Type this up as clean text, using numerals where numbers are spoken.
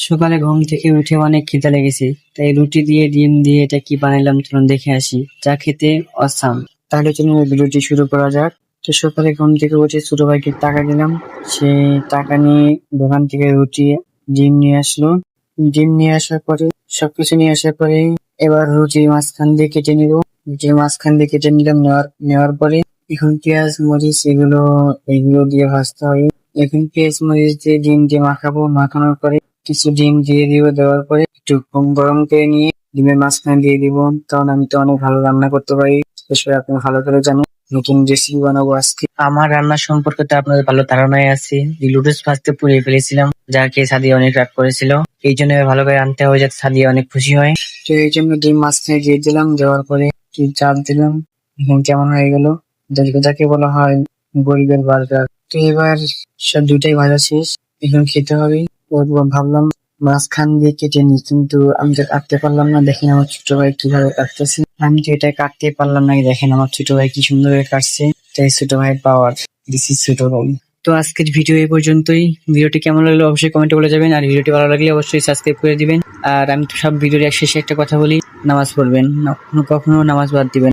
সকালে ঘুম থেকে উঠে অনেক খিদে লেগেছে, তাই রুটি দিয়ে ডিম দিয়ে এটা কি বানাইলাম চলুন দেখে আসি, যা খেতে অসাম। তাহলে চলুন ভিডিওটি শুরু করা যাক। তো সকালে ঘুম থেকে উঠে ছোট ভাইকে টাকা দিলাম, সে টাকা নিয়ে দোকান থেকে রুটি ডিম নিয়ে আসলো। ডিম নিয়ে আসার পরে সবকিছু নিয়ে আসার পরে এবার রুটি মাঝখান দিয়ে কেটে নিল। রুটি মাঝখান দিয়ে কেটে নিলাম, নেওয়ার পরে এখন পেঁয়াজ মরিচ এগুলো দিয়ে ভাজতে হবে। এখন পেঁয়াজ মরিচ দিয়ে ডিম দিয়ে মাখাবো, মাখানোর পরে কিছু ডিম দিয়ে দিব, দেওয়ার পরে একটু গরম করে নিয়ে ডিমের মাঝখানে দিয়ে দিব। কারণ আমি তো অনেক ভালো রান্না করতে পারি, বিষয়ে আপনি ভালো করে জানেন। নতুন রেসিপি বানাবো আজকে। আমার রান্না সম্পর্কে তো আপনাদের ভালো ধারণাই আছে। লুডুস ভাজতে পুড়িয়ে ফেলেছিলাম, যা খেয়ে সাদিয়া অনেক রাগ করেছিল। এই জন্য ভালো করে রাঁধতে হবে যাতে সাদিয়া অনেক খুশি হয়। তো এই জন্য ডিম মাঝখানে দিয়ে দিলাম, দেওয়ার পরে চাপ দিলাম। এখন কেমন হয়ে গেল, যাকে বলা হয় গরিবের বার্গার। তো এবার সব দুটাই ভাজা শেষ, এখন খেতে হবে। ভাবলাম মাঝখান দিয়ে কেটে নি, কিন্তু আমি তো কাটতে পারলাম না। দেখেন আমার ছোট ভাই কিভাবে কাটতেছে, আমি তো এটা কাটতে পারলাম না। দেখেন আমার ছোট ভাই কি সুন্দর কাটছে, তাই ছোট ভাই পাওয়ার, দিস ইজ ছোট ভাই। তো আজকের ভিডিও এই পর্যন্তই। ভিডিওটি কেমন লাগলো অবশ্যই কমেন্টে বলে যাবেন, আর ভিডিওটি ভালো লাগলে অবশ্যই সাবস্ক্রাইব করে দিবেন। আর আমি তো সব ভিডিওর শেষে একটা কথা বলি, নামাজ পড়বেন, কখনো নামাজ বাদ দিবেন।